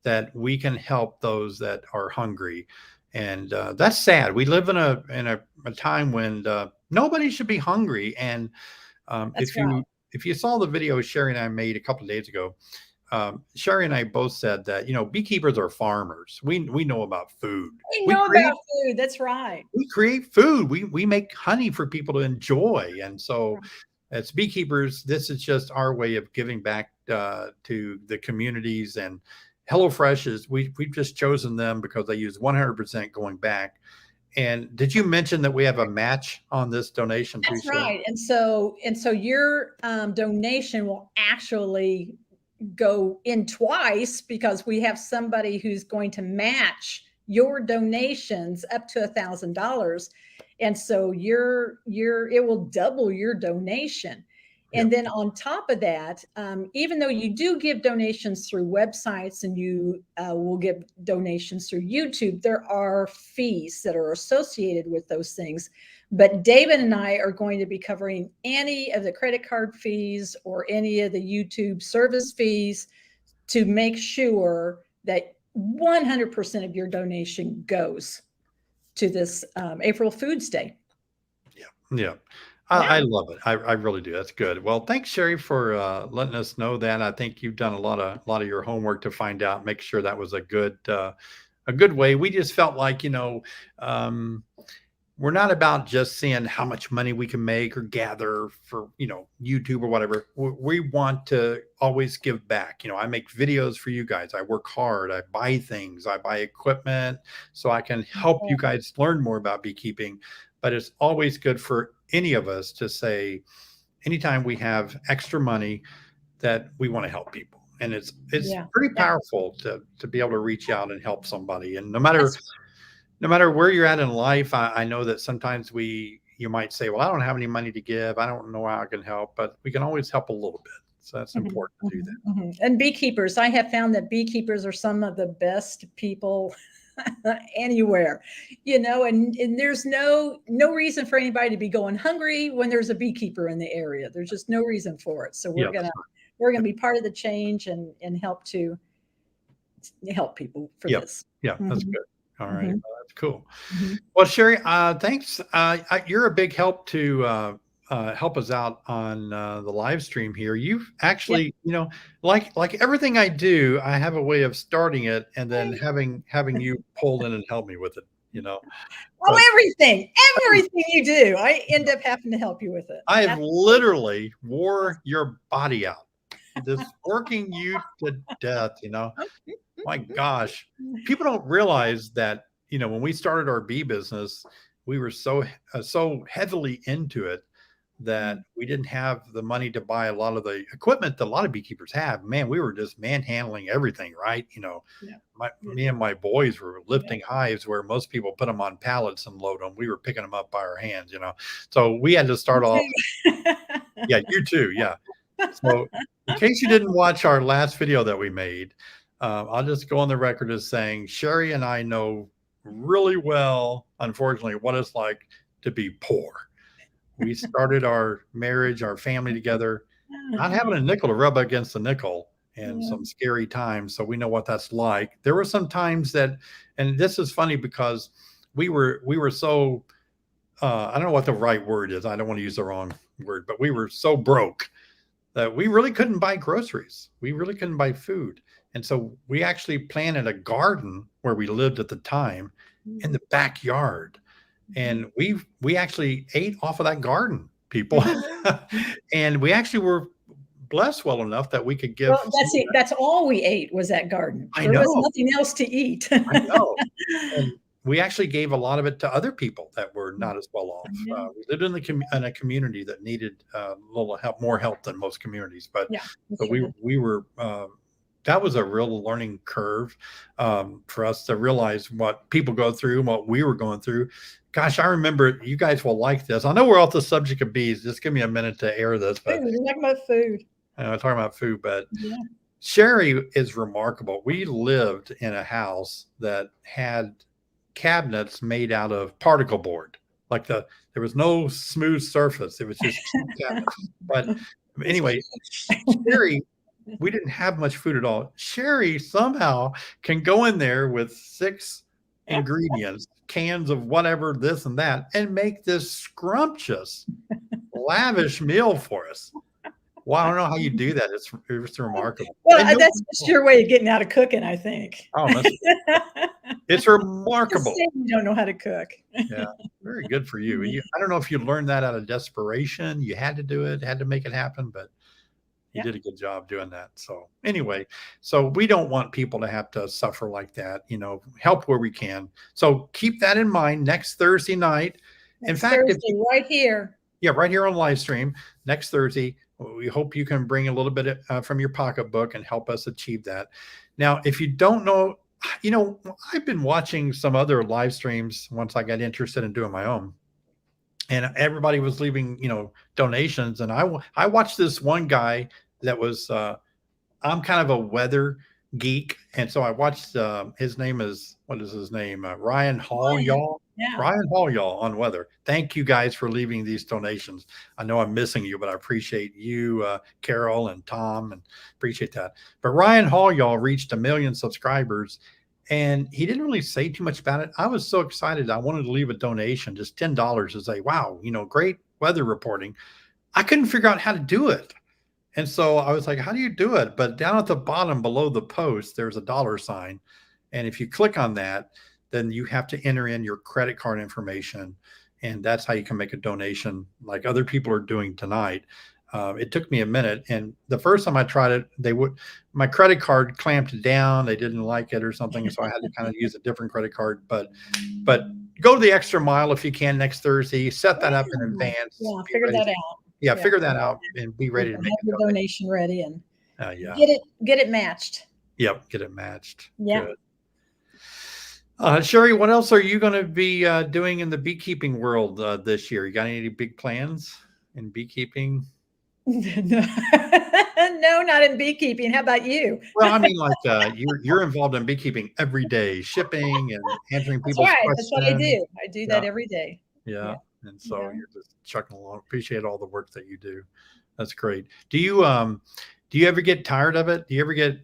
that we can help those that are hungry. And that's sad. We live in a time when nobody should be hungry. And if you saw the video Sherry and I made a couple of days ago, Sherry and I both said that, beekeepers are farmers. We know about food.
We know about food. That's right.
We create food. We make honey for people to enjoy. And so as beekeepers, this is just our way of giving back to the communities. And HelloFresh we've just chosen them because they use 100% going back. And did you mention that we have a match on this donation?
That's right. And so your donation will actually go in twice because we have somebody who's going to match your donations up to $1,000. And so it will double your donation. And then on top of that, even though you do give donations through websites and you will give donations through YouTube, there are fees that are associated with those things. But David and I are going to be covering any of the credit card fees or any of the YouTube service fees to make sure that 100% of your donation goes to this April Foods Day.
Yeah. I love it. I really do. That's good. Well, thanks, Sherry, for letting us know that. I think you've done a lot of your homework to find out, make sure that was a good way. We just felt like, we're not about just seeing how much money we can make or gather for, YouTube or whatever. We want to always give back. I make videos for you guys. I work hard. I buy things. I buy equipment so I can help you guys learn more about beekeeping. But it's always good for any of us to say, anytime we have extra money, that we want to help people. And it's pretty powerful to be able to reach out and help somebody. And no matter where you're at in life, I know that sometimes you might say, well, I don't have any money to give. I don't know how I can help, but we can always help a little bit. So that's important to do that.
And beekeepers, I have found that beekeepers are some of the best people anywhere, and there's no reason for anybody to be going hungry when there's a beekeeper in the area. There's just no reason for it. So we're gonna be part of the change and help to help people for this.
Yeah, that's good. All right, well, that's cool. Well, Sherry, thanks. You're a big help to help us out on the live stream here. You've actually, like everything I do, I have a way of starting it and then having you pull in and help me with it,
everything you do, I end up having to help you with it.
I have literally wore your body out, just working you to death, My gosh, people don't realize that, when we started our bee business, we were so heavily into it that we didn't have the money to buy a lot of the equipment that a lot of beekeepers have. Man, we were just manhandling everything, right?
Yeah.
Me and my boys were lifting hives where most people put them on pallets and load them. We were picking them up by our hands, So we had to start off. Yeah, you too. Yeah. So in case you didn't watch our last video that we made, I'll just go on the record as saying Sherry and I know really well, unfortunately, what it's like to be poor. We started our marriage, our family together, not having a nickel to rub against the nickel and some scary times. So we know what that's like. There were some times that, and this is funny because we were so, I don't know what the right word is. I don't want to use the wrong word, but we were so broke that we really couldn't buy groceries. We really couldn't buy food. And so we actually planted a garden where we lived at the time in the backyard. And we actually ate off of that garden, people. And we actually were blessed well enough that we could give.
Well, that's it. That's all we ate was that garden. There was nothing else to eat.
I know. And we actually gave a lot of it to other people that were not as well off. We lived in a community that needed a little help, more help than most communities. But we were. That was a real learning curve for us to realize what people go through and what we were going through. Gosh, I remember, you guys will like this. I know we're off the subject of bees. Just give me a minute to air this. But
we're talking about food.
I'm talking about food, but Sherry is remarkable. We lived in a house that had cabinets made out of particle board. Like there was no smooth surface. It was just cabinets. But anyway, Sherry, we didn't have much food at all. Sherry somehow can go in there with 6 ingredients, cans of whatever, this and that, and make this scrumptious, lavish meal for us. Well, I don't know how you do that. It's remarkable.
Well, that's just your way of getting out of cooking, I think.
Oh, it's remarkable.
You don't know how to cook.
Yeah, very good for you. I don't know if you learned that out of desperation. You had to do it, had to make it happen, but you did a good job doing that. So anyway, so we don't want people to have to suffer like that, help where we can. So keep that in mind next Thursday night. In fact,
right here.
Yeah, right here on live stream next Thursday. We hope you can bring a little bit from your pocketbook and help us achieve that. Now, if you don't know, I've been watching some other live streams once I got interested in doing my own. And everybody was leaving, donations. And I watched this one guy that was, I'm kind of a weather geek. And so I watched, his name is, what is his name? Ryan Hall, y'all. Yeah. Ryan Hall, y'all, on weather. Thank you guys for leaving these donations. I know I'm missing you, but I appreciate you, Carol and Tom, and appreciate that. But Ryan Hall, y'all, reached 1 million subscribers. And he didn't really say too much about it. I was so excited. I wanted to leave a donation, just $10 to say, wow, great weather reporting. I couldn't figure out how to do it. And so I was like, how do you do it? But down at the bottom below the post, there's a $sign. And if you click on that, then you have to enter in your credit card information. And that's how you can make a donation like other people are doing tonight. It took me a minute, and the first time I tried it, my credit card clamped down. They didn't like it or something, so I had to kind of use a different credit card. But go the extra mile if you can next Thursday. Set that up in advance.
Yeah, figure that out.
Yeah, figure that out and be ready to make
a donation ready and
get
it matched.
Yep, get it matched.
Yeah.
Good. Sherry, what else are you going to be doing in the beekeeping world this year? You got any big plans in beekeeping?
No, not in beekeeping. How about you?
Well, I mean, like you're involved in beekeeping every day, shipping and answering people's questions.
That's what I do. I do that every day.
Yeah. And so you're just chucking along. Appreciate all the work that you do. That's great. Do you ever get tired of it? Do you ever get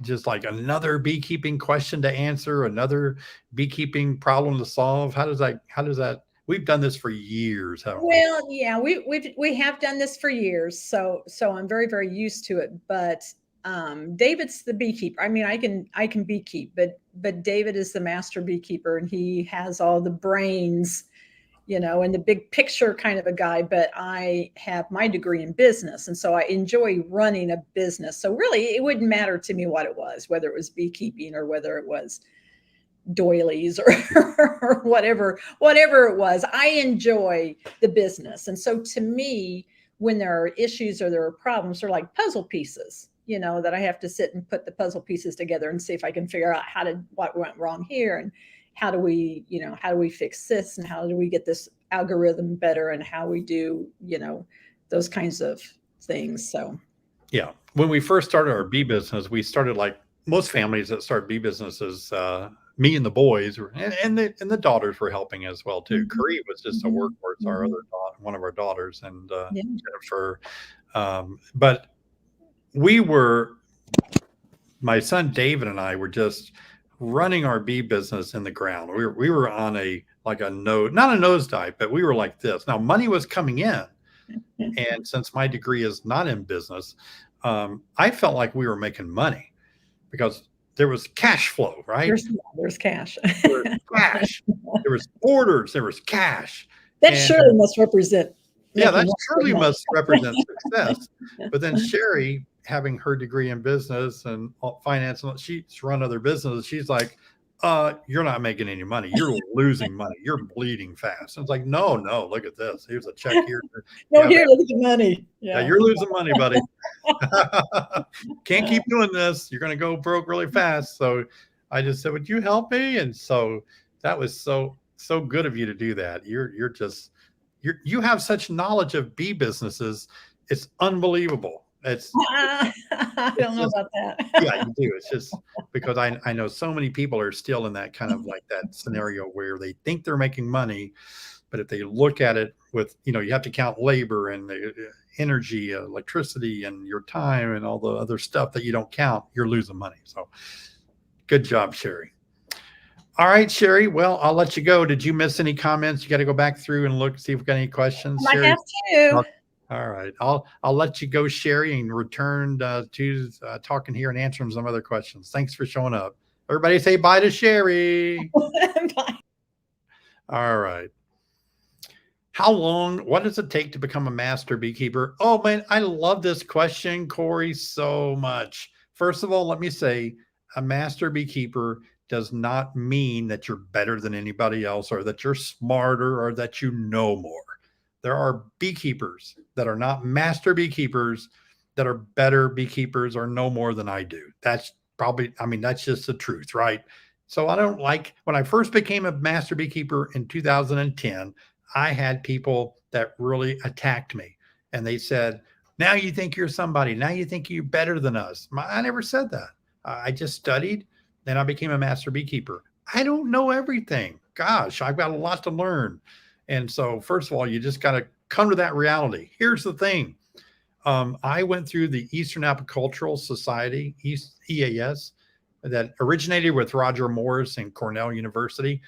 just like another beekeeping question to answer, another beekeeping problem to solve? How does that? We've done this for years, haven't we?
Well, yeah, we have done this for years, so I'm very, very used to it. But David's the beekeeper. I mean, I can beekeep, but David is the master beekeeper, and he has all the brains, and the big picture kind of a guy. But I have my degree in business, and so I enjoy running a business. So really, it wouldn't matter to me what it was, whether it was beekeeping or whether it was doilies or whatever it was. I enjoy the business. And so to me, when there are issues or there are problems, they're like puzzle pieces, that I have to sit and put the puzzle pieces together and see if I can figure out what went wrong here, and how do we fix this, and how do we get this algorithm better, and how we do, those kinds of things. So
yeah, when we first started our bee business, we started like most families that start bee businesses. Me and the boys and the daughters were helping as well too.
mm-hmm.
Curry was just a
Mm-hmm.
workhorse, our other daughter, one of our daughters, and
Yeah.
Jennifer. But my son David and I were just running our bee business in the ground. We were on not a nosedive, but we were like this. Now money was coming in, and since my degree is not in business, I felt like we were making money because there was cash flow, right?
There's cash.
There was cash. There was orders. There was cash.
That surely must represent.
Yeah, that surely must represent success. But then Sherry, having her degree in business and finance, she's run other businesses. She's like, you're not making any money. You're losing money. You're bleeding fast. And it's like, no, look at this. Here's a check here.
No, here, look at the money.
Yeah, you're losing money, buddy. Can't keep doing this. You're going to go broke really fast. So I just said, would you help me? And so that was so good of you to do that. You have such knowledge of bee businesses. It's unbelievable.
I don't know about that.
Yeah, you do. It's just because I know so many people are still in that kind of like that scenario where they think they're making money, but if they look at it with, you have to count labor and the energy, electricity, and your time and all the other stuff that you don't count, you're losing money. So good job, Sherry. All right, Sherry. Well, I'll let you go. Did you miss any comments? You got to go back through and look, see if we've got any questions.
I have to.
All right. I'll let you go, Sherry, and return to talking here and answering some other questions. Thanks for showing up. Everybody say bye to Sherry.
Bye.
All right. What does it take to become a master beekeeper? Oh, man, I love this question, Corey, so much. First of all, let me say a master beekeeper does not mean that you're better than anybody else or that you're smarter or that you know more. There are beekeepers that are not master beekeepers that are better beekeepers or know more than I do. That's just the truth, right? So when I first became a master beekeeper in 2010, I had people that really attacked me and they said, now you think you're somebody, now you think you're better than us. I never said that. I just studied, then I became a master beekeeper. I don't know everything. Gosh, I've got a lot to learn. And so, first of all, you just got to come to that reality. Here's the thing. I went through the Eastern Apicultural Society, EAS, that originated with Roger Morris and Cornell University.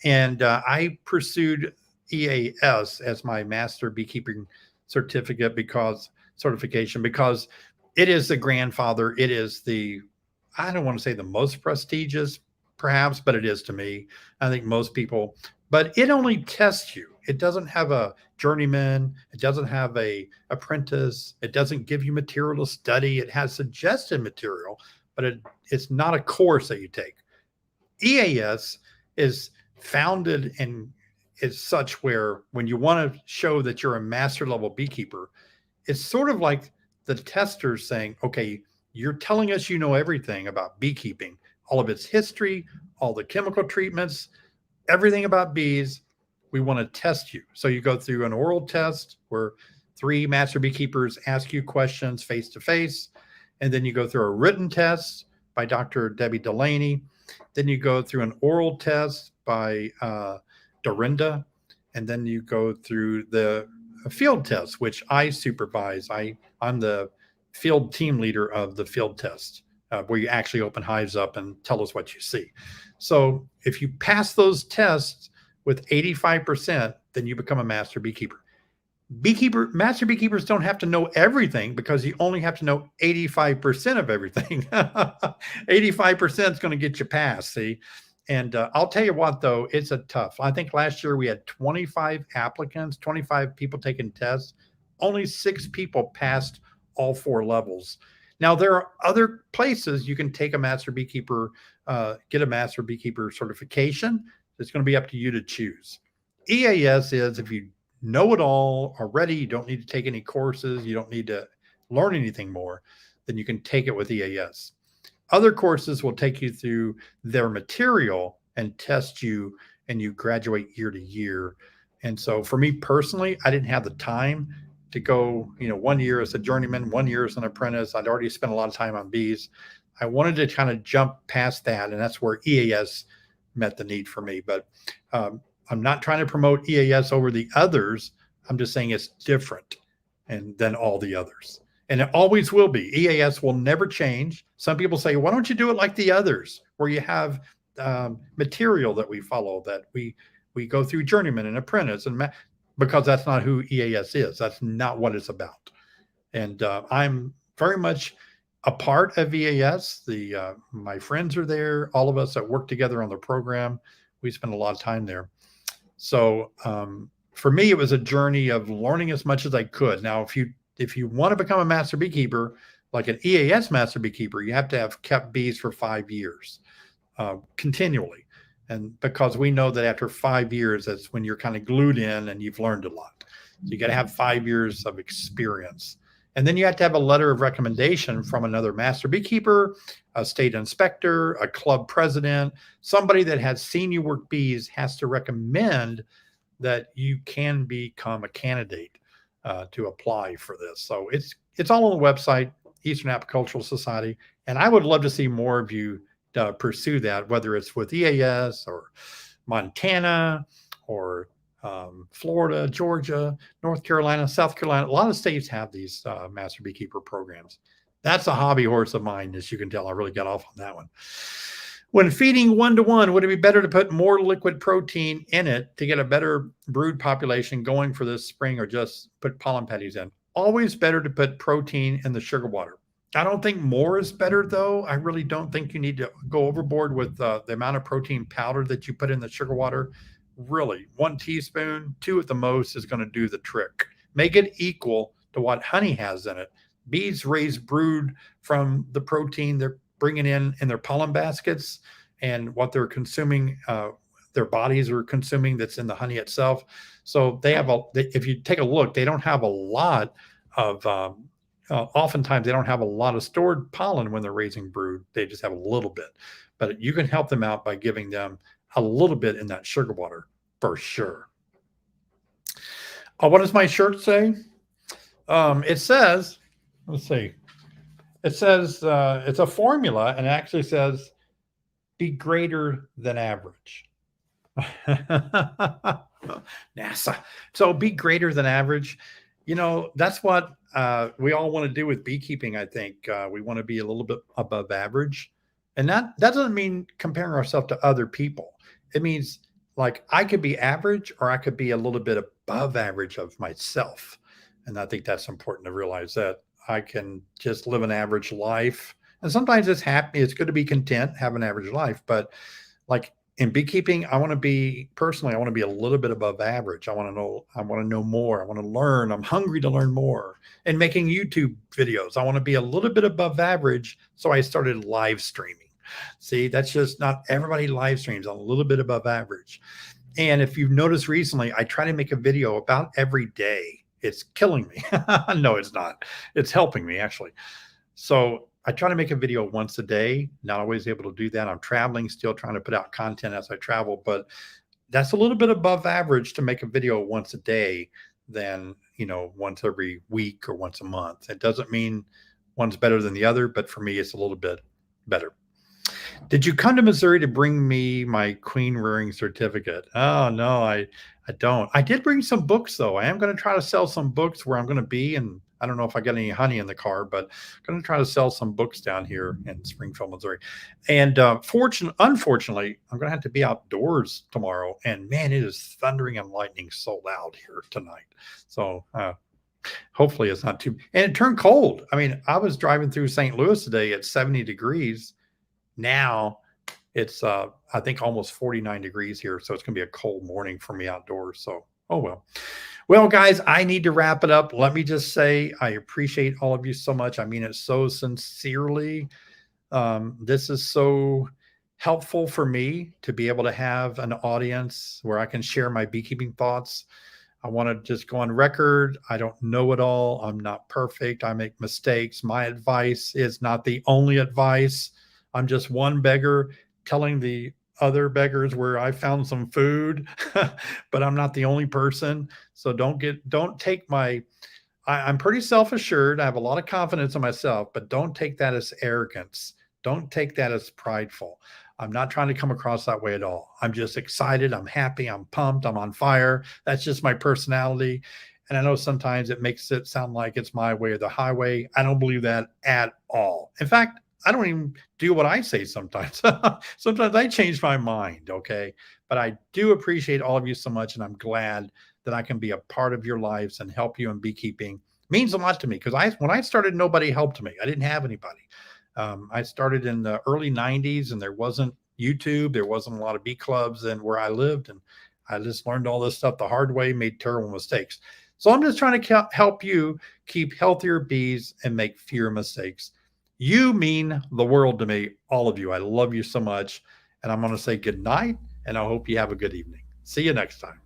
And I pursued EAS as my master beekeeping certificate certification because it is the grandfather. It is I don't want to say the most prestigious, perhaps, but it is to me. I think most people, but it only tests you. It doesn't have a journeyman. It doesn't have a apprentice. It doesn't give you material to study. It has suggested material, but it's not a course that you take. EAS is founded and is such where when you want to show that you're a master level beekeeper, it's sort of like the testers saying, okay, you're telling us you know everything about beekeeping, all of its history, all the chemical treatments, everything about bees. We want to test you. So you go through an oral test where 3 master beekeepers ask you questions face to face. And then you go through a written test by Dr. Debbie Delaney. Then you go through an oral test by Dorinda. And then you go through the field test, which I supervise. I'm the field team leader of the field test, where you actually open hives up and tell us what you see. So if you pass those tests with 85%, then you become a master beekeeper. Master beekeepers don't have to know everything because you only have to know 85% of everything. 85% is going to get you past, see? And I'll tell you what, though, it's tough. I think last year we had 25 applicants, 25 people taking tests. Only 6 people passed all 4 levels. Now, there are other places you can take a master beekeeper, get a master beekeeper certification. It's going to be up to you to choose. EAS is if you know it all already, you don't need to take any courses, you don't need to learn anything more, then you can take it with EAS. Other courses will take you through their material and test you, and you graduate year to year. And so for me personally, I didn't have the time to go, 1 year as a journeyman, 1 year as an apprentice. I'd already spent a lot of time on bees. I wanted to kind of jump past that, and that's where EAS met the need for me. But I'm not trying to promote EAS over the others. I'm just saying it's different than all the others. And it always will be. EAS will never change. Some people say, why don't you do it like the others, where you have material that we follow, that we go through journeyman and apprentice, because that's not who EAS is. That's not what it's about. And I'm very much a part of EAS. My friends are there. All of us that work together on the program, we spend a lot of time there. So for me, it was a journey of learning as much as I could. Now, if you want to become a master beekeeper, like an EAS master beekeeper, you have to have kept bees for 5 years continually. And because we know that after 5 years, that's when you're kind of glued in and you've learned a lot. So you got to have 5 years of experience. And then you have to have a letter of recommendation from another master beekeeper, a state inspector, a club president, somebody that has seen you work bees has to recommend that you can become a candidate to apply for this. So it's all on the website, Eastern Apicultural Society. And I would love to see more of you pursue that, whether it's with EAS or Montana or Florida, Georgia, North Carolina, South Carolina. A lot of states have these master beekeeper programs. That's a hobby horse of mine, as you can tell. I really got off on that one. When feeding 1-to-1, would it be better to put more liquid protein in it to get a better brood population going for this spring, or just put pollen patties in? Always better to put protein in the sugar water. I don't think more is better, though. I really don't think you need to go overboard with the amount of protein powder that you put in the sugar water. Really, 1 teaspoon, 2 at the most, is going to do the trick. Make it equal to what honey has in it. Bees raise brood from the protein they're bringing in their pollen baskets and what they're consuming, their bodies are consuming that's in the honey itself. So they have if you take a look, they don't have a lot of, oftentimes they don't have a lot of stored pollen when they're raising brood. They just have a little bit, but you can help them out by giving them a little bit in that sugar water for sure. What does my shirt say? It says, let's see. It says it's a formula, and it actually says be greater than average. NASA. So be greater than average. That's what we all want to do with beekeeping. I think we want to be a little bit above average. And that doesn't mean comparing ourselves to other people. It means like I could be average, or I could be a little bit above average of myself. And I think that's important to realize, that I can just live an average life. And sometimes it's happy. It's good to be content, have an average life. But like in beekeeping, I want to be a little bit above average. I want to know more. I want to learn. I'm hungry to learn more. And making YouTube videos, I want to be a little bit above average. So I started live streaming. See, that's just not everybody live streams. I'm a little bit above average. And if you've noticed recently, I try to make a video about every day. It's killing me. No, it's not. It's helping me, actually. So I try to make a video once a day. Not always able to do that. I'm traveling, still trying to put out content as I travel, but that's a little bit above average to make a video once a day than, once every week or once a month. It doesn't mean one's better than the other, but for me, it's a little bit better. Did you come to Missouri to bring me my queen rearing certificate? Oh, no, I don't. I did bring some books, though. I am going to try to sell some books where I'm going to be. And I don't know if I got any honey in the car, but I'm going to try to sell some books down here in Springfield, Missouri. And unfortunately, I'm going to have to be outdoors tomorrow. And man, it is thundering and lightning so loud here tonight. So hopefully it's not too. And it turned cold. I mean, I was driving through St. Louis today at 70 degrees. Now it's, I think, almost 49 degrees here. So it's going to be a cold morning for me outdoors. So, oh well. Well, guys, I need to wrap it up. Let me just say I appreciate all of you so much. I mean it so sincerely. This is so helpful for me to be able to have an audience where I can share my beekeeping thoughts. I want to just go on record. I don't know it all. I'm not perfect. I make mistakes. My advice is not the only advice. I'm just one beggar telling the other beggars where I found some food, but I'm not the only person. So don't take I'm pretty self-assured. I have a lot of confidence in myself, but don't take that as arrogance. Don't take that as prideful. I'm not trying to come across that way at all. I'm just excited. I'm happy. I'm pumped. I'm on fire. That's just my personality. And I know sometimes it makes it sound like it's my way or the highway. I don't believe that at all. In fact, I don't even do what I say sometimes. Sometimes I change my mind. Okay. But I do appreciate all of you so much. And I'm glad that I can be a part of your lives and help you in beekeeping. It means a lot to me because when I started, nobody helped me. I didn't have anybody. I started in the early 90s and there wasn't YouTube. There wasn't a lot of bee clubs and where I lived. And I just learned all this stuff the hard way, made terrible mistakes. So I'm just trying to help you keep healthier bees and make fewer mistakes. You mean the world to me, all of you. I love you so much. And I'm going to say good night and I hope you have a good evening. See you next time.